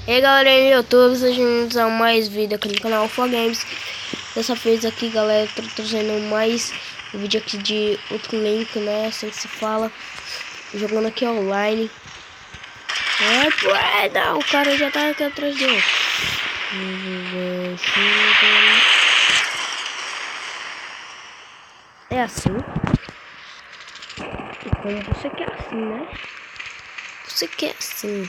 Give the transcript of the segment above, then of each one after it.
E aí galera do YouTube, sejam bem-vindos a mais vídeo aqui no canal ForGames. Dessa vez aqui galera, tô trazendo mais um vídeo aqui de outro link, né, assim que se fala. Jogando aqui online. Não, o cara já tá aqui atrás dele. É assim. E como você quer assim, né? Você quer assim.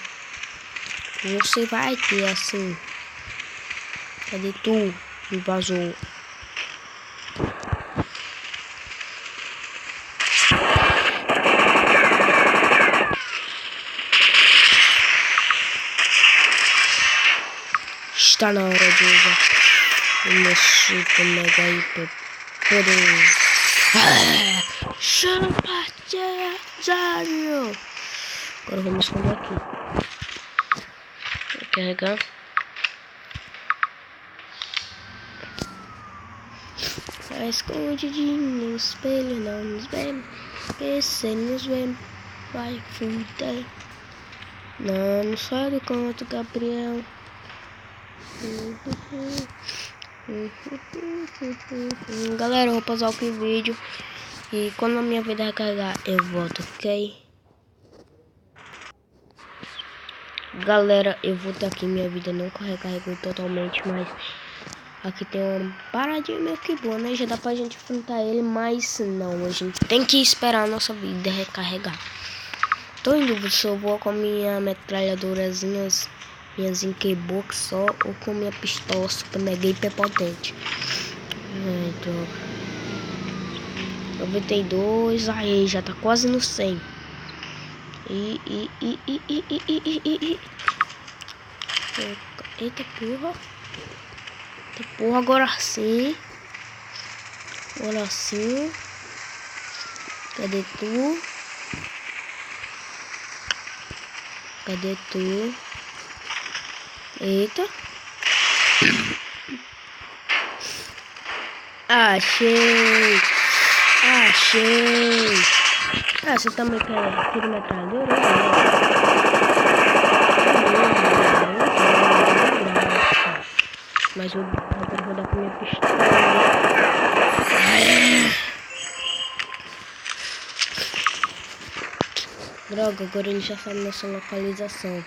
Você vai ter assim. Cadê tu? Me vazou. Está na hora de usar o meu super mega hiper poderoso. Chama Zaro. Agora vamos esconder aqui. Vou carregar. Tá escondidinho no espelho, não nos vemos. Esse nos vemos, vai fuder. Não sai do canto, Gabriel. Galera, eu vou pausar aqui o vídeo. E quando a minha vida recarregar, eu volto, ok? Galera, eu vou ter aqui, minha vida não recarregou totalmente, mas aqui tem uma paradinha meio que boa, né? Já dá pra gente enfrentar ele, mas não, a gente tem que esperar a nossa vida recarregar. Tô em dúvida se eu vou com a minha metralhadorazinha, minha Zinkbox só, ou com minha pistola super mega hiper potente. Droga. 92, aí já tá quase no 100. Eita porra. Eita porra, agora sim. Agora sim. Cadê tu? Cadê tu? Eita. Achei. Achei. Ah, você também quer metralhadora? Mas eu agora vou dar com minha pistola. Droga, agora ele já sabe nossa localização.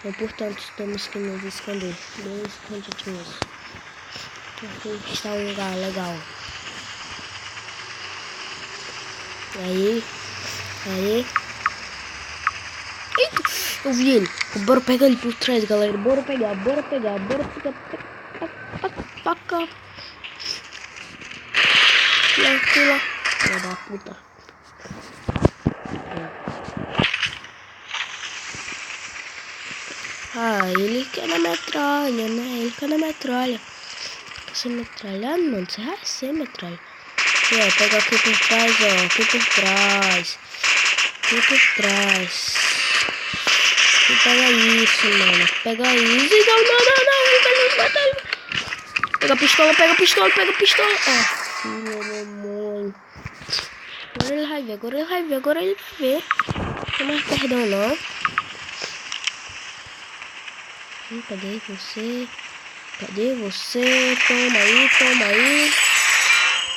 Então, portanto, temos que nos esconder. Bem escondidinhos. Aqui está um lugar legal. Aí. Eita, eu vi ele. Bora pegar ele por trás, galera. Bora pegar. Paca. Pula. Filha da puta. Ah, ele quer na metralha, né? Ele quer na metralha. Quer ser metralhado, mano? Você vai ser metralha. E ó, pega aqui por trás, ó. Aqui por trás. E pega isso, mano. Pega isso. Não. Pega a pistola. Ó, filho da mãe. Agora ele vai ver. Não tem mais perdão, não. Cadê você?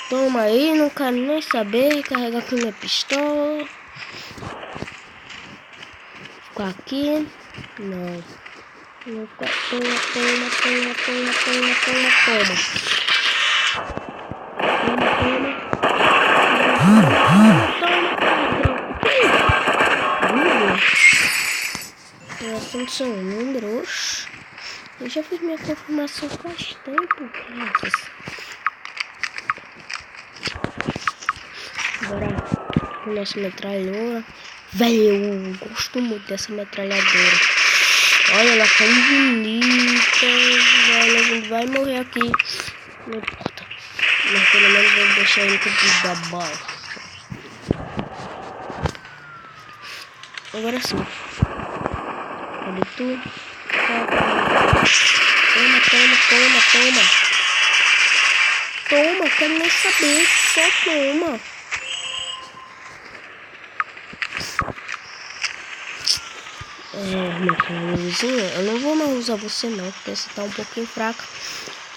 Toma aí, não quero nem saber. Carregar aqui minha pistola. Ficar aqui. Não. Toma. São números. Eu já fiz minha confirmação faz tempo, crianças. Agora, nossa metralhadora. Velho, eu gosto muito dessa metralhadora. Olha, ela tá tão bonita. Velho, a gente vai morrer aqui. Não importa. Mas pelo menos vou deixar ele com o da bala. Agora sim. Cadê tu? Toma, quero nem saber. Só toma. metralhadorzinha, eu não vou mais usar você não, porque você tá um pouquinho fraca.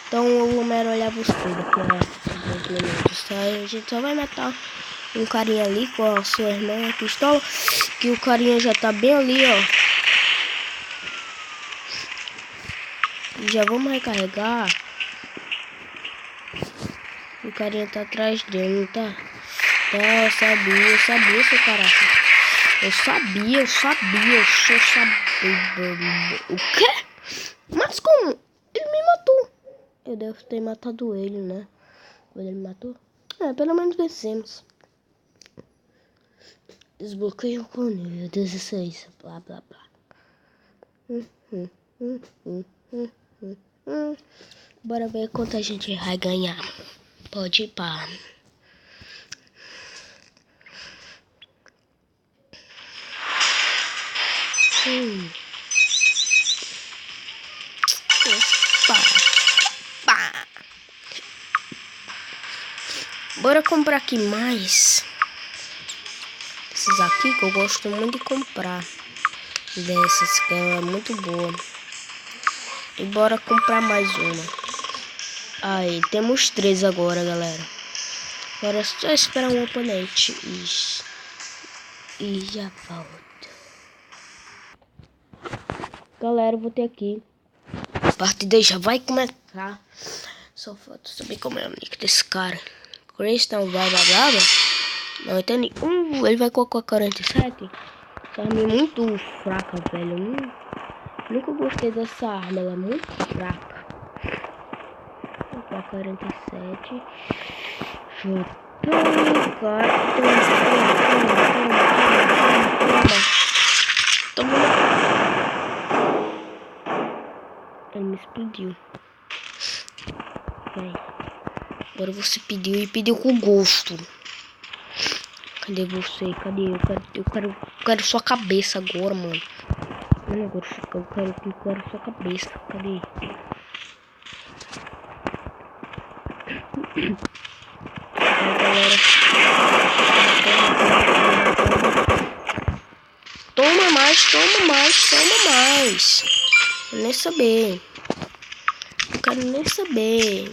Então eu vou mergulhar você daqui a 2 minutos, tá? A gente só vai matar um carinha ali com a sua irmã, a pistola, que o carinha já tá bem ali, ó. E já vamos recarregar. O carinha tá atrás dele, não tá? Tá, eu sabia, seu caraca. Eu sabia, eu sou sabia. O quê? Mas como? Ele me matou. Eu devo ter matado ele, né? Quando ele me matou. É, pelo menos vencemos. Desbloqueio com nível 16. Blá, blá, blá. Bora ver quanto a gente vai ganhar. Pode ir pá. Pá. Bora comprar aqui mais. Esses aqui que eu gosto muito de comprar. Dessas que é muito boa. E bora comprar mais uma. Aí, temos 3 agora, galera. Agora é só esperar um oponente. E já volto. Galera, eu vou ter aqui. A partida já vai começar. Só falta saber como é o nick desse cara. Christian blá blá blá. Não entendi. Ele vai colocar 47. Essa arma é muito fraca, velho. Nunca gostei dessa arma. Ela é muito fraca. Vou colocar 47. Toma. Ele me explodiu. Vai. Agora você pediu e pediu com gosto. Cadê você? Cadê? Eu quero sua cabeça agora, mano. Não, agora eu quero sua cabeça. Cadê? Galera. Toma mais. Eu nem saber. Não quero nem saber.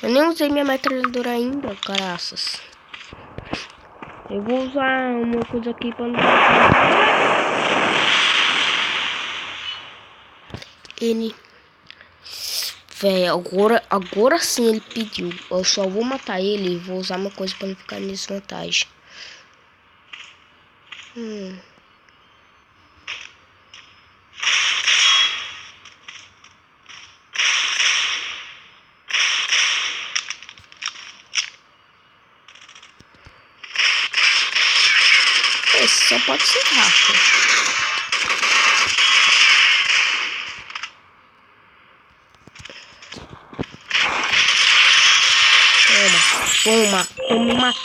Eu nem usei minha metralhadora ainda, caraças. Eu vou usar uma coisa aqui pra não... Ele... Véi, agora sim ele pediu. Eu só vou matar ele e vou usar uma coisa pra não ficar em desvantagem. Esse só pode ser rápido.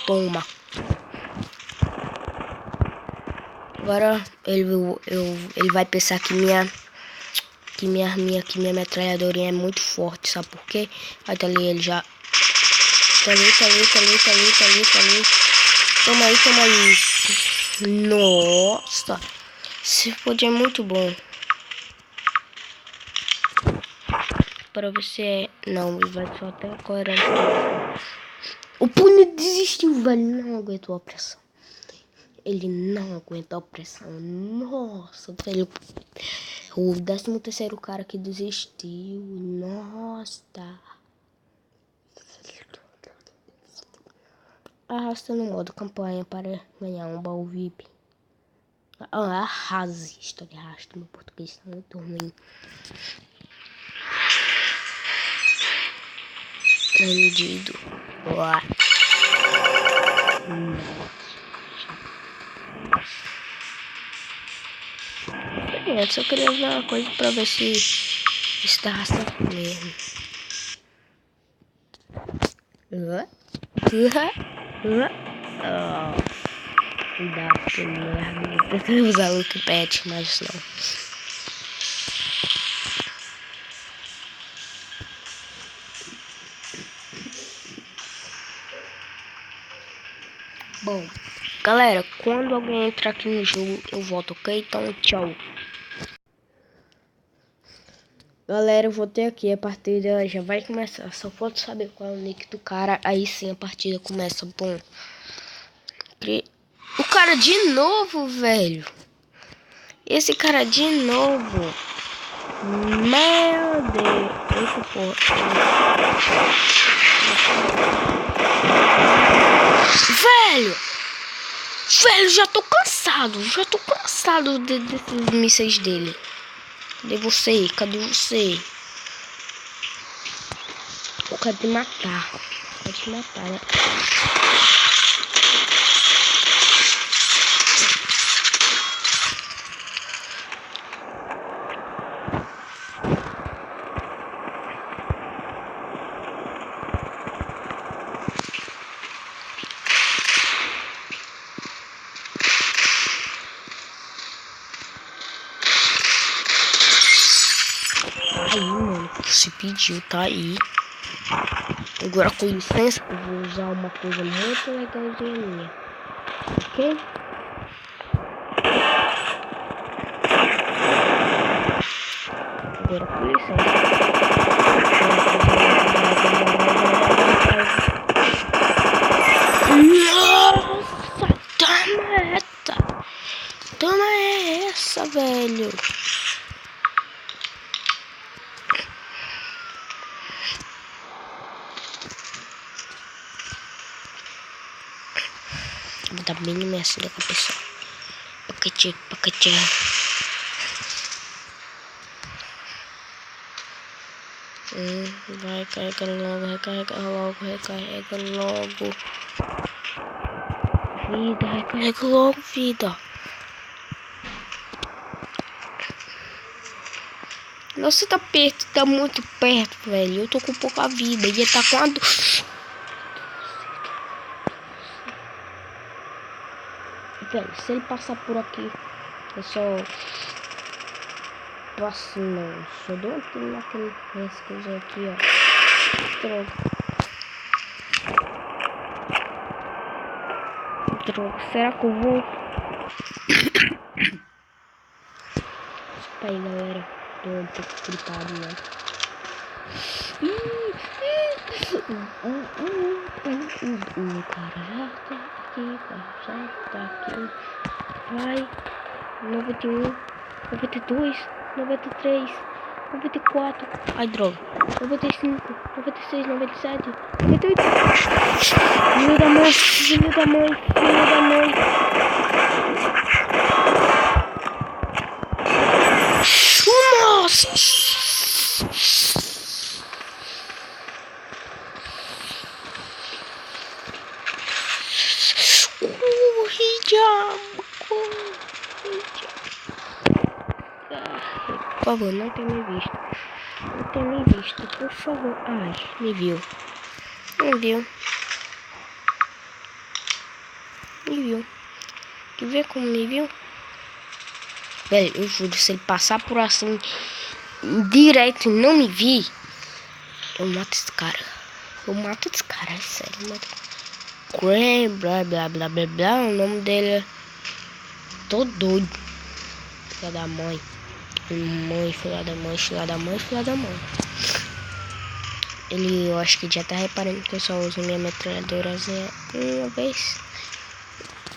Toma. Agora ele vai pensar que minha metralhadorinha é muito forte, sabe por quê? Aí tá ali, ele já... Tá ali. Toma aí. Nossa. Esse pod é muito bom. Para você... Não, ele vai só até a 40. O Pune desistiu, velho. Não aguentou a pressão. Ele não aguentou a pressão. Nossa, velho. O 13º cara que desistiu. Nossa. Arrasta no modo campanha para ganhar um baú VIP. Arrase. História arrasta. Meu português tá muito ruim. Bandido. Eu só queria ver uma coisa pra ver se está certo mesmo. Cuidado, que merda. Eu tentei usar o Wikipedia, mas não. Bom, Galera, quando alguém entrar aqui no jogo, eu volto, ok? Então, tchau. Galera, eu voltei aqui, a partida já vai começar. Só falta saber qual é o nick do cara, aí sim a partida começa. Bom, o cara de novo, velho. Esse cara de novo. Meu Deus. Esse porra. Velho, já tô cansado. Desses mísseis dele. Cadê você? Eu quero te matar. Pode te matar, né? Aí, mano, você pediu, tá aí. Agora, com licença, eu vou usar uma coisa muito legalzinha minha. Ok? Agora, com licença. Nossa, toma essa, velho. Vou dar bem imerso da cabeça. Paquete. Vai, carrega logo. Vida, recarrega logo, vida. Você tá perto, tá muito perto, velho. Eu tô com pouca vida. E ele tá com a... Velho, se ele passar por aqui, eu só... Nossa, não. Só dou um tiro naquele resquejo aqui, ó. Droga. Será que eu vou... Desculpa aí, galera. Tô um pouco gritado, né? O cara já tá aqui. Vai. 91, 92, 93, 94. Ai, droga. 95, 96, 97, 98. Filho da mãe. Nossa. Por favor, não tenha me visto. Por favor. Ai, me viu. Quer ver como me viu? Velho, eu juro, se ele passar por assim direto e não me vir, eu mato esse cara. É sério. Eu mato. Blá. O nome dele é... Tô doido. Filha da mãe. Filha da mãe. Ele, eu acho que já tá reparando que eu só uso minha metralhadora uma vez.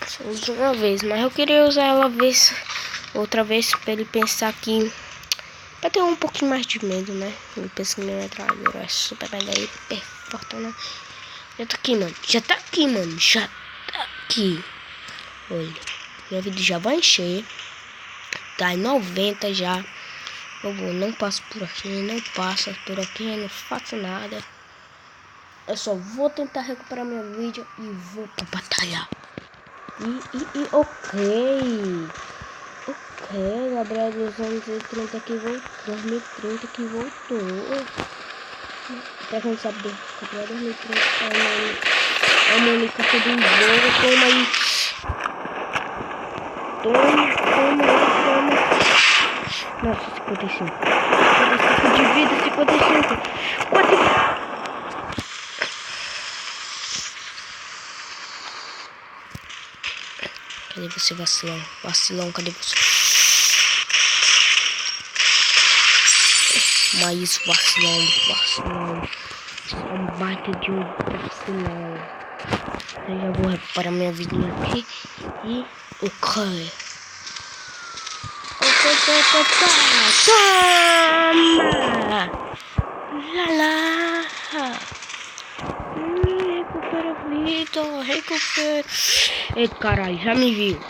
Só uso uma vez, mas eu queria usar ela outra vez pra ele pensar que... Pra ter um pouquinho mais de medo, né? Ele pensa que minha metralhadora é super mega hiper fortuna. Já tá aqui, mano. Olha, minha vida já vai encher. Tá em 90 já. Eu não passo por aqui, não faço nada. Eu só vou tentar recuperar minha vida e vou pra batalha. Ok, Gabriel 230 que voltou. 2030 que voltou. Pra quem sabe, Gabriel 2030 é o meu café do jogo. Toma aí. Toma. Nossa, 55 de vida, 55. Cadê você, vacilão? Vacilão, cadê você? Mas vacilão. É um baita de um vacilão. Eu já vou reparar minha vidinha aqui. E o cara. Toma! Lá. Recupera a vida, recupera. Ei, caralho, já me viu.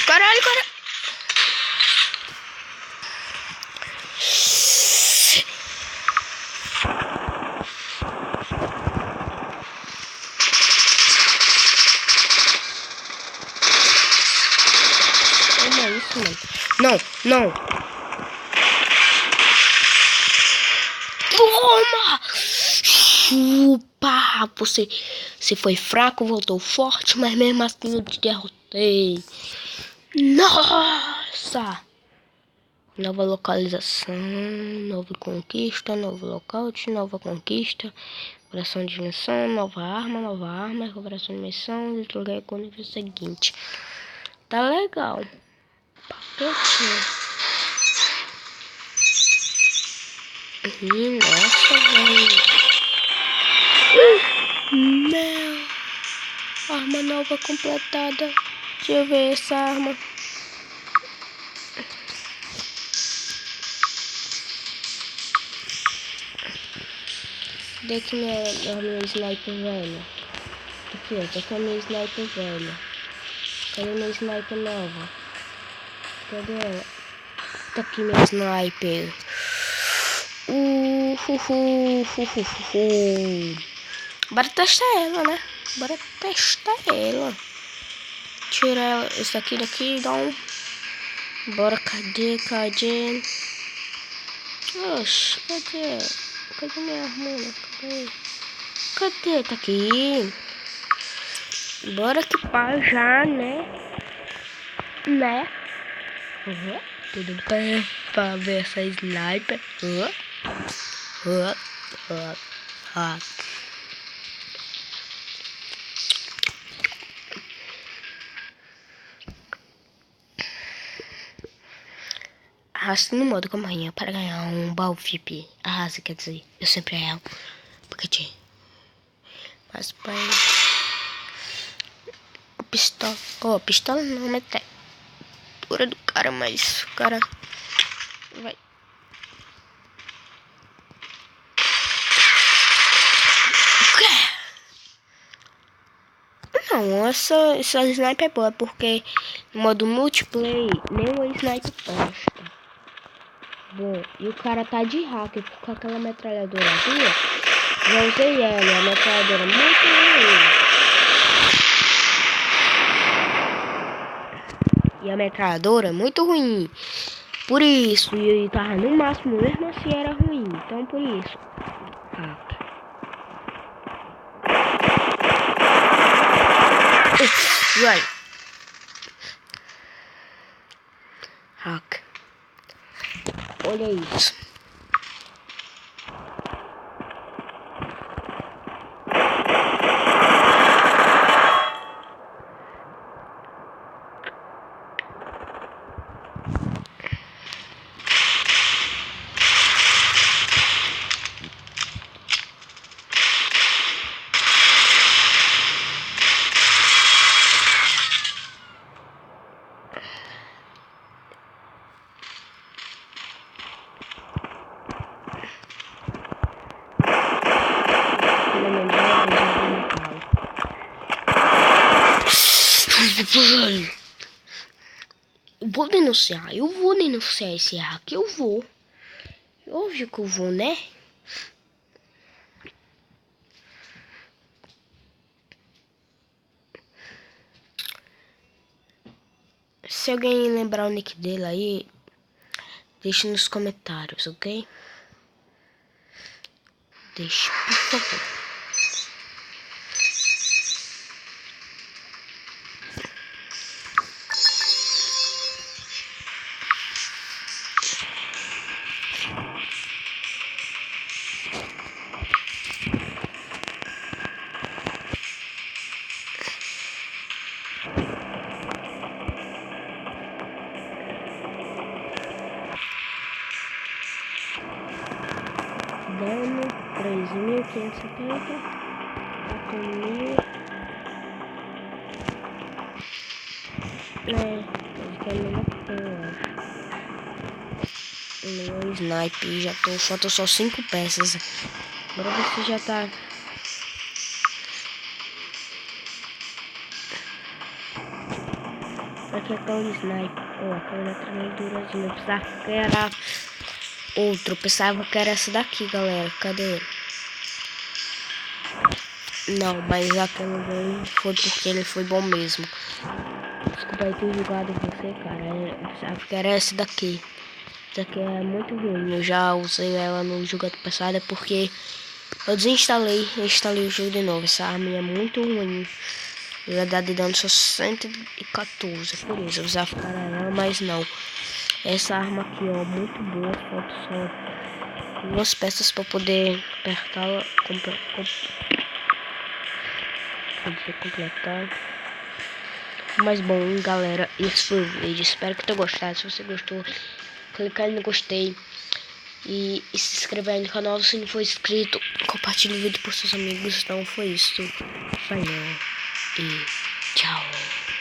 Caralho. Como é isso, mano? Não. Toma! Chupa! Você foi fraco, voltou forte, mas mesmo assim eu te derrotei. Nossa! Nova localização, nova conquista, novo lockout, nova conquista, coração de missão, nova arma, recuperação de missão, desloguei com o nível seguinte. Tá legal. Papetinho. Nossa, velho. Meu. Arma nova completada. Deixa eu ver essa arma. Cadê aqui minha sniper velha? Aqui, essa aqui é a minha sniper velha. Cadê minha sniper nova? Cadê ela? Tá aqui minha sniper. Bora testar ela, né? Tira esse daqui daqui, dá um. Bora, cadê? Oxe, cadê minha arma? Cadê? Tá aqui. Bora que pá já, né? Tudo bem pra ver essa sniper. Arraste no modo camarrinha para ganhar um baú VIP. Arrasa, quer dizer, eu sempre erro. Porque mas pai. Pistola não, metralhadora do cara, mas o cara vai. O quê? Não, essa sniper é boa porque no modo multiplayer nenhuma sniper presta. Bom, e o cara tá de hacker com aquela metralhadora aqui, ó. Já usei ela, a metralhadora muito ruim. E a metralhadora é muito ruim. Por isso, e ele tava no máximo, mesmo assim era ruim. Então por isso. Vai. Hack. Olha isso. Eu vou denunciar esse hack, eu vou. Óbvio que eu vou, né? Se alguém lembrar o nick dele aí, deixe nos comentários, ok? Deixe, por favor. 570, 4.000. Acho que é a mesma coisa, eu acho. Meu snipe, faltam só 5 peças. Bora ver se já tá. Aqui é o snipe. Ó, aquela treinadurazinha. Eu pensava que era outro. Eu pensava que era essa daqui, galera. Cadê ele? Não, mas aquela daí foi porque ele foi bom mesmo. Desculpa aí ter julgado você, cara. Eu pensava que era essa daqui. Essa daqui é muito ruim. Eu já usei ela no jogo passado porque eu desinstalei e instalei o jogo de novo. Essa arma é muito ruim. Eu dá de dano só 114. Por isso eu usava para ela, mas não. Essa arma aqui, ó, muito boa. Falta só 2 peças para poder apertá-la. Completar. Mas bom, galera, esse foi o vídeo. Espero que tenha gostado. Se você gostou, clica aí no gostei. E se inscreva aí no canal se não for inscrito. Compartilhe o vídeo por seus amigos. Então foi isso. Falou e tchau.